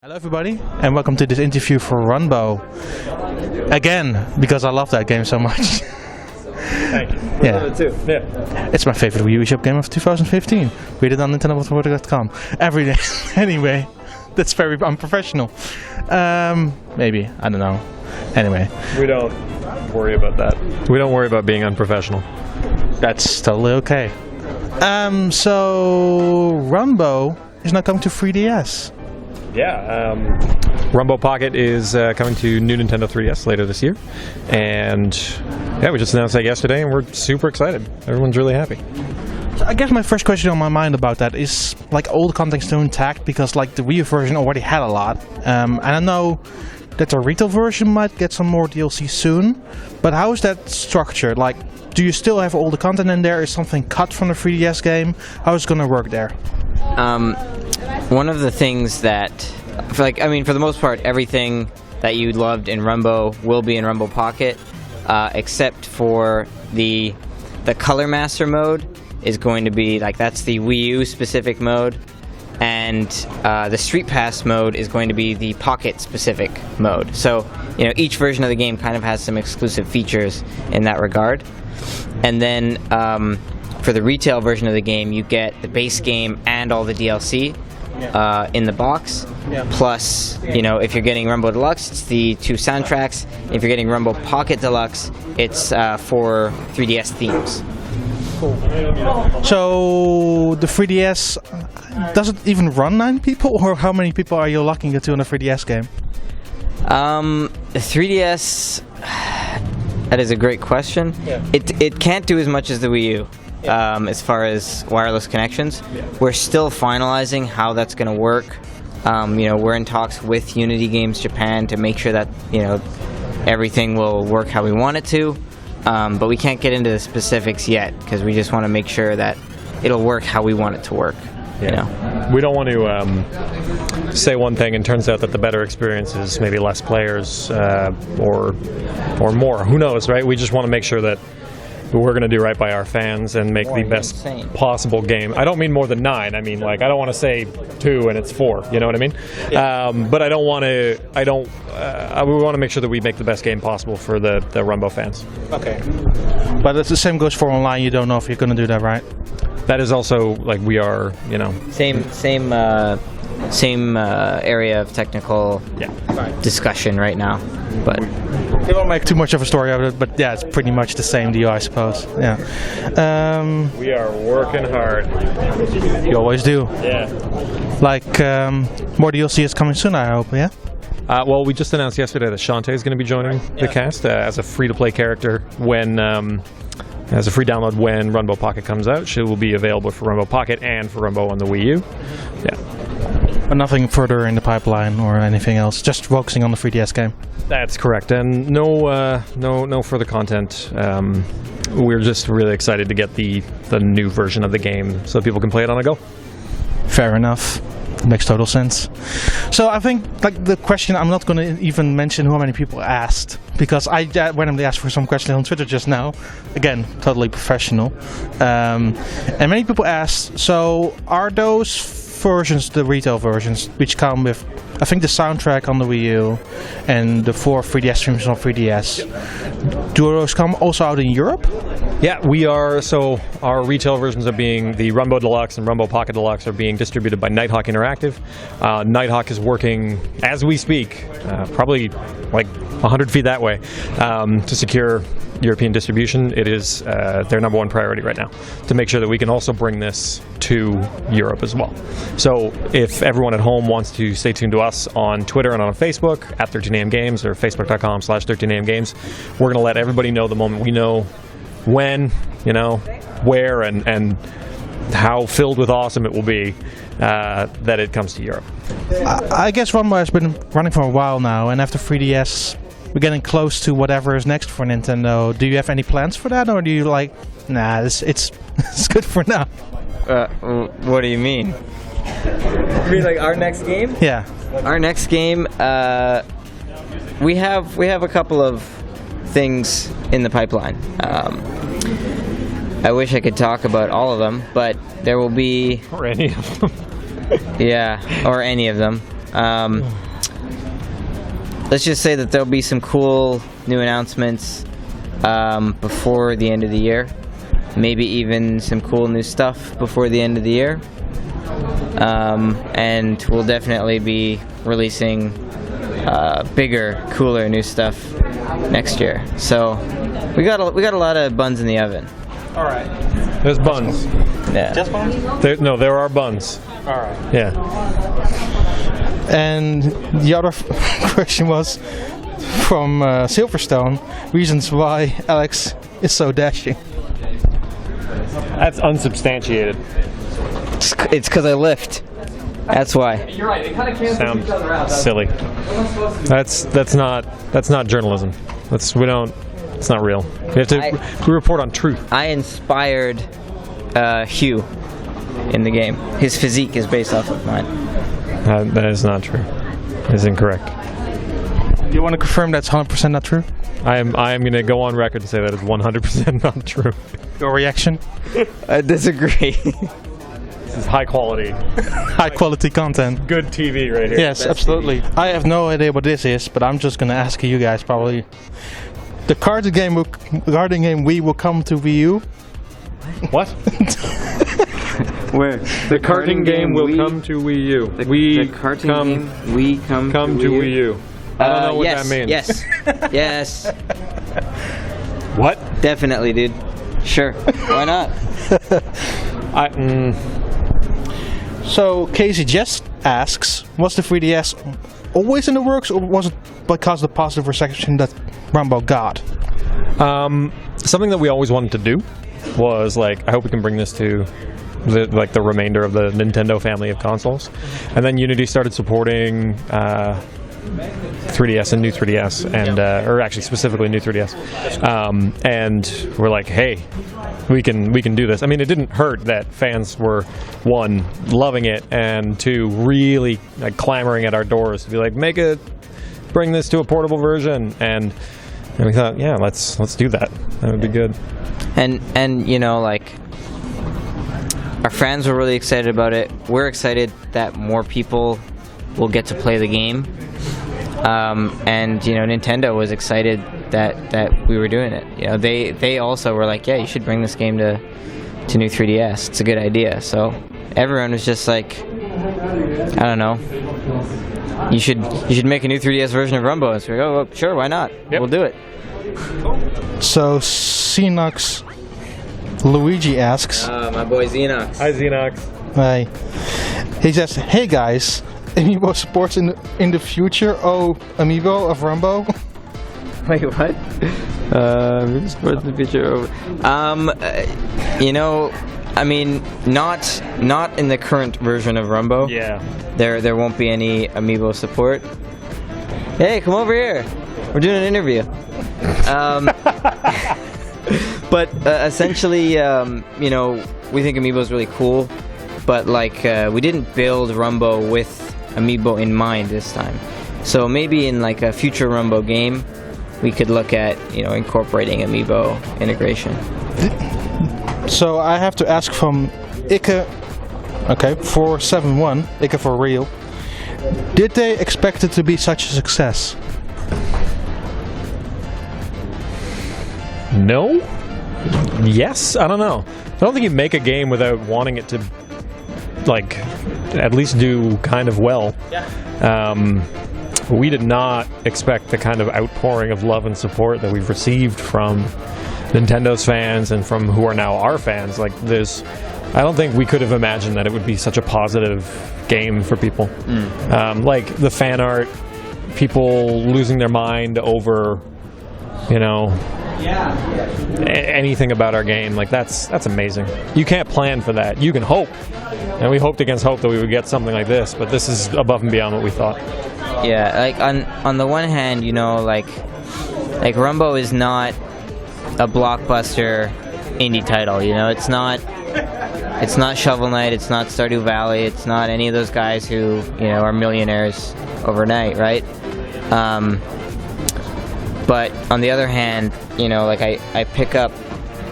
Hello everybody, and welcome to this interview for Runbow. Again, because I love that game so much. Thank you. Yeah. I love it too. Yeah. It's my favorite Wii U shop game of 2015. Read it on Nintendo.com every day. Anyway, that's very unprofessional. Maybe, I don't know. Anyway. We don't worry about that. We don't worry about being unprofessional. That's totally okay. So Runbow is now coming to 3DS. Yeah, Rumbo Pocket is coming to new Nintendo 3DS later this year, and yeah, we just announced that yesterday, and we're super excited. Everyone's really happy. So I guess my first question on my mind about that is, like, all the content still intact, because like the Wii U version already had a lot, and I know that the retail version might get some more DLC soon, but how is that structured? Like, do you still have all the content in there? Is something cut from the 3DS game? How is it gonna work there? One of the things that, for the most part, everything that you loved in Rumbo will be in Rumbo Pocket, except for the Color Master mode is going to be, like, that's the Wii U specific mode, and the Street Pass mode is going to be the Pocket specific mode. So, you know, each version of the game kind of has some exclusive features in that regard. And then for the retail version of the game, you get the base game and all the DLC in the box. Yeah. Plus, you know, if you're getting Rumbo Deluxe, it's the 2 soundtracks. If you're getting Rumbo Pocket Deluxe, it's 4 3DS themes. Cool. So the 3DS, does it even run 9 people, or how many people are you locking it to in a 3DS game? The 3DS, that is a great question. Yeah. It can't do as much as the Wii U. As far as wireless connections, we're still finalizing how that's going to work. You know, we're in talks with Unity Games Japan to make sure that, you know, everything will work how we want it to. But we can't get into the specifics yet because we just want to make sure that it'll work how we want it to work. Yeah. You know, we don't want to say one thing and turns out that the better experience is maybe less players or more. Who knows, right? We just want to make sure that we're going to do right by our fans and make the best possible game. I don't mean more than 9. I mean, like, I don't want to say 2 and it's 4. You know what I mean? Yeah. But I don't want to. We want to make sure that we make the best game possible for the Rumbo fans. Okay. But it's the same goes for online. You don't know if you're going to do that, right? That is also, like, we are. You know. Same area of technical discussion right now, but. We won't make too much of a story out of it, but yeah, it's pretty much the same deal, I suppose. Yeah. We are working hard. You always do. Yeah. Like, more DLC is coming soon, I hope, yeah? Well, we just announced yesterday that Shantae is going to be joining the cast as a free-to-play character when, as a free download when Runbow Pocket comes out. She will be available for Rumbo Pocket and for Rumbo on the Wii U. Yeah. But nothing further in the pipeline or anything else, just focusing on the 3DS game. That's correct, and no further content. We're just really excited to get the new version of the game so people can play it on a go. Fair enough. Makes total sense. So I think, like, the question, I'm not going to even mention how many people asked, because I randomly asked for some questions on Twitter just now. Again, totally professional. And many people asked, so are those versions, the retail versions, which come with, I think, the soundtrack on the Wii U and the 4 3DS streams on 3DS, do those come also out in Europe? Yeah, we are. So our retail versions are being the Rumbo Deluxe and Rumbo Pocket Deluxe are being distributed by Nighthawk Interactive. Nighthawk is working as we speak, probably like 100 feet that way, to secure European distribution. It is their number 1 priority right now to make sure that we can also bring this to Europe as well. So if everyone at home wants to stay tuned to us on Twitter and on Facebook at 13am Games or facebook.com/13am Games, we're going to let everybody know the moment we know when, you know, where, and how filled with awesome it will be that it comes to Europe. I guess Runbow has been running for a while now, and after 3DS, we're getting close to whatever is next for Nintendo. Do you have any plans for that, or do you like, nah, it's good for now? What do you mean? You mean like our next game? Yeah. Our next game, we have a couple of things in the pipeline. I wish I could talk about all of them, but there will be... Or any of them. Yeah, or any of them. Let's just say that there'll be some cool new announcements before the end of the year. Maybe even some cool new stuff before the end of the year. And we'll definitely be releasing bigger, cooler new stuff next year. So we got a lot of buns in the oven. All right. There's buns. Yeah. Just buns? There are buns. All right. Yeah. And the other question was from Silverstone, reasons why Alex is so dashing. That's unsubstantiated. It's because I lift. That's why. You're right. They kind of cancel each other out. Silly. That's not journalism. It's not real. We report on truth. I inspired Hugh in the game. His physique is based off of mine. That is not true. It is incorrect. Do you want to confirm that's 100% not true? I am going to go on record and say that is 100% not true. Your reaction? I disagree. This is high quality Content. good TV right here. Yes, absolutely. I have no idea what this is, but I'm just going to ask you guys probably. The karting game Wii will come to Wii U. What? Where? The karting game will come to Wii U. The karting game Wii come to Wii U. I don't know what that means. Yes. Yes. What? Definitely, dude. Sure. Why not? So Casey just asks, was the 3DS always in the works, or was it because of the positive reception that Rambo got? Something that we always wanted to do was like, I hope we can bring this to the remainder of the Nintendo family of consoles. And then Unity started supporting 3DS and new 3DS, and or actually specifically new 3DS. And we're like, hey, we can do this. I mean, it didn't hurt that fans were, one, loving it, and two, really like clamoring at our doors to be like, bring this to a portable version. And we thought, yeah, let's do that. That would be good. And you know, like, our fans were really excited about it. We're excited that more people will get to play the game. And you know, Nintendo was excited that we were doing it. You know, they also were like, yeah, you should bring this game to new 3DS. It's a good idea. So everyone was just like, I don't know, you should make a new 3DS version of Runbow. So we go, oh, well, sure, why not? Yep. We'll do it. So Xenox Luigi asks, my boy Xenox. Hi, Xenox. hi. He says, hey guys, Amiibo supports in the future. Oh, Amiibo of Rambo. Wait, what? Supports in the future. You know, I mean, not in the current version of Rumbo. Yeah. There won't be any Amiibo support. Hey, come over here. We're doing an interview. But essentially, you know, we think Amiibo is really cool, but like we didn't build Rumbo with Amiibo in mind this time. So maybe in like a future Rumbo game, we could look at, you know, incorporating Amiibo integration. So I have to ask from Ikke, okay, 471, Ikke for real. Did they expect it to be such a success? No? Yes? I don't know. I don't think you make a game without wanting it to, like, at least do kind of well. Yeah. We did not expect the kind of outpouring of love and support that we've received from Nintendo's fans and from who are now our fans. Like, I don't think we could have imagined that it would be such a positive game for people. Like, the fan art, people losing their mind over, you know, anything about our game, like that's amazing. You can't plan for that. You can hope, and we hoped against hope that we would get something like this, but this is above and beyond what we thought. Yeah, like on the one hand, you know, like Rumbo is not a blockbuster indie title. You know, it's not Shovel Knight, it's not Stardew Valley, it's not any of those guys who, you know, are millionaires overnight, right? But on the other hand, you know, like I pick up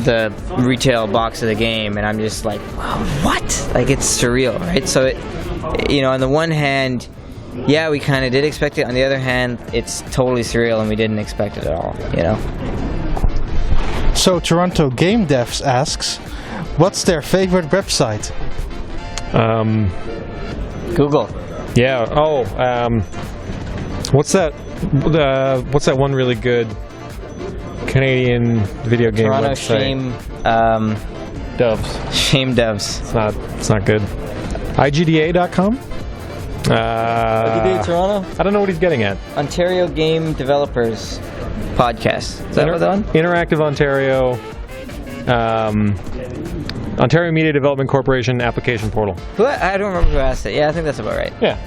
the retail box of the game and I'm just like, wow, what? Like, it's surreal, right? So it, you know, on the one hand, yeah, we kind of did expect it. On the other hand, it's totally surreal, and we didn't expect it at all. You know. So Toronto Game Devs asks, what's their favorite website? Google. Yeah. Oh. What's that? What's that one really good Canadian video game Toronto website? Shame. Doves. Shame Devs. It's not good. IGDA.com. Toronto. I don't know what he's getting at. Ontario Game Developers Podcast. Is that what that one? Interactive Ontario. Ontario Media Development Corporation Application Portal. I don't remember who asked it. Yeah, I think that's about right. Yeah.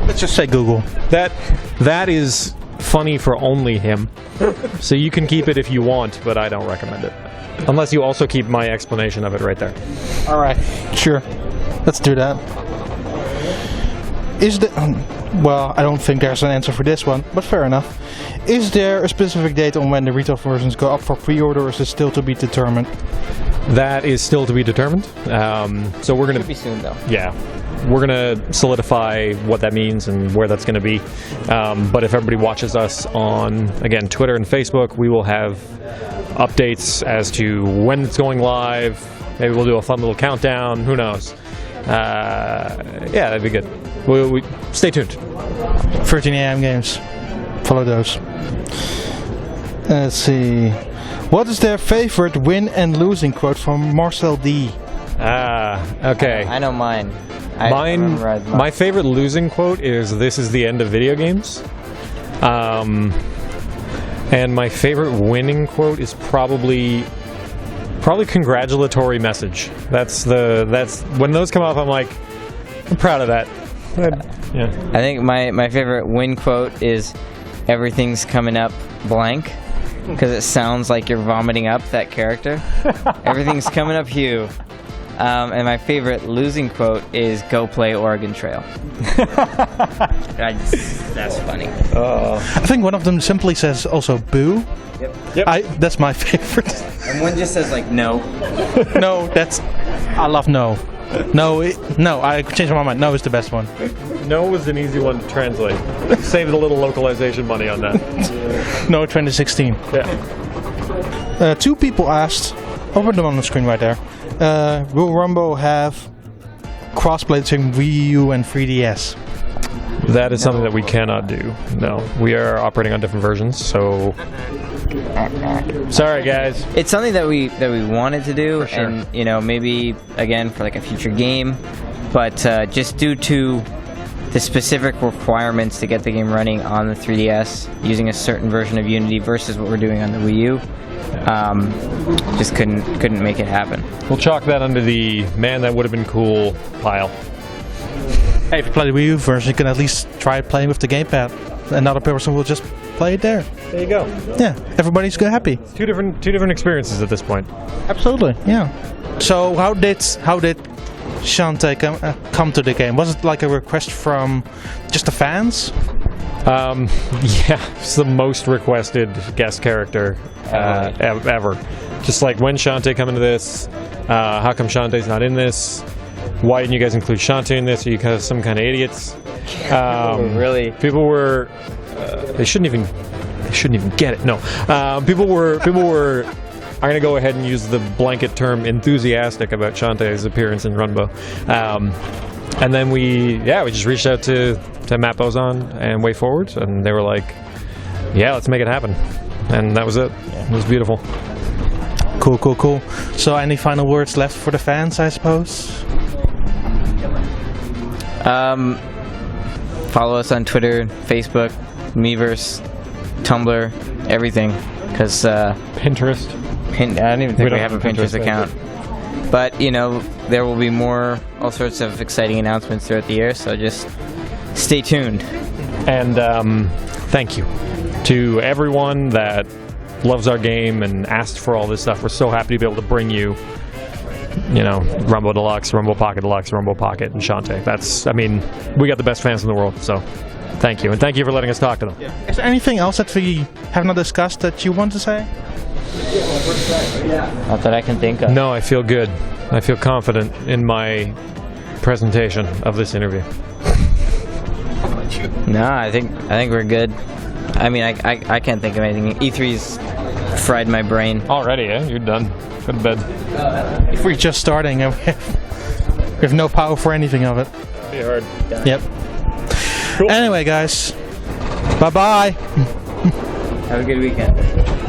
Let's just say Google. That is funny for only him. So you can keep it if you want, but I don't recommend it. Unless you also keep my explanation of it right there. All right, sure. Let's do that. Well, I don't think there's an answer for this one, but fair enough. Is there a specific date on when the retail versions go up for pre-order, or is it still to be determined? That is still to be determined. So we're going Should be soon, though. Yeah. We're going to solidify what that means and where that's going to be. But if everybody watches us on, again, Twitter and Facebook, we will have updates as to when it's going live. Maybe we'll do a fun little countdown. Who knows? Yeah, that'd be good. We stay tuned. 13 a.m. games. Follow those. Let's see. What is their favorite win and losing quote from Marcel D? Okay. I know mine. My favorite losing quote is "This is the end of video games," and my favorite winning quote is probably congratulatory message. That's when those come up, I'm like, I'm proud of that. Yeah. I think my favorite win quote is "Everything's coming up blank," because it sounds like you're vomiting up that character. Everything's coming up, Hugh. And my favorite losing quote is "Go play Oregon Trail." That's funny. I think one of them simply says also "boo." Yep. That's my favorite. And one just says like "no." No, I love no. No, I changed my mind. No is the best one. No was an easy one to translate. Saved a little localization money on that. No 2016. Yeah. Two people asked, I'll put them on the screen right there. Will Rambo have crossplay between Wii U and 3DS? That is something that we cannot do. No, we are operating on different versions, so sorry guys. It's something that we wanted to do, For sure. and maybe again for like a future game, but just due to the specific requirements to get the game running on the 3DS using a certain version of Unity versus what we're doing on the Wii U, just couldn't make it happen. We'll chalk that under the "man, that would have been cool" pile. Hey, if you play the Wii U version, you can at least try playing with the gamepad. Another person will just play it there. There you go. Yeah, everybody's happy. Two different experiences at this point. Absolutely, yeah. So how did Shantae come to the game? Was it like a request from just the fans? Yeah, it's the most requested guest character ever. Just like, when Shantae come into this? How come Shantae's not in this? Why didn't you guys include Shantae in this? Are you guys some kind of idiots? Really? People were. They shouldn't even get it. No. People were. I'm going to go ahead and use the blanket term enthusiastic about Shantae's appearance in Runbow. And then we just reached out to Matt Bozon and Way Forward, and they were like, yeah, let's make it happen. And that was it. It was beautiful. Cool. So any final words left for the fans, I suppose? Follow us on Twitter, Facebook, Miiverse, Tumblr, everything. Because Pinterest. I don't even think we don't have a have Pinterest Pinterest, account. But, there will be all sorts of exciting announcements throughout the year, so just stay tuned. And thank you to everyone that loves our game and asked for all this stuff. We're so happy to be able to bring you, Rumbo Deluxe, Rumbo Pocket Deluxe, Rumbo Pocket, and Shantae. We got the best fans in the world, so thank you. And thank you for letting us talk to them. Yeah. Is there anything else that we have not discussed that you want to say? Not that I can think of. No, I feel good. I feel confident in my presentation of this interview. No, I think we're good. I mean, I can't think of anything. E3's fried my brain. Already, eh? You're done. Go to bed. If we're just starting, and we have no power for anything of it. Be hard. Yep. Cool. Anyway, guys. Bye-bye. Have a good weekend.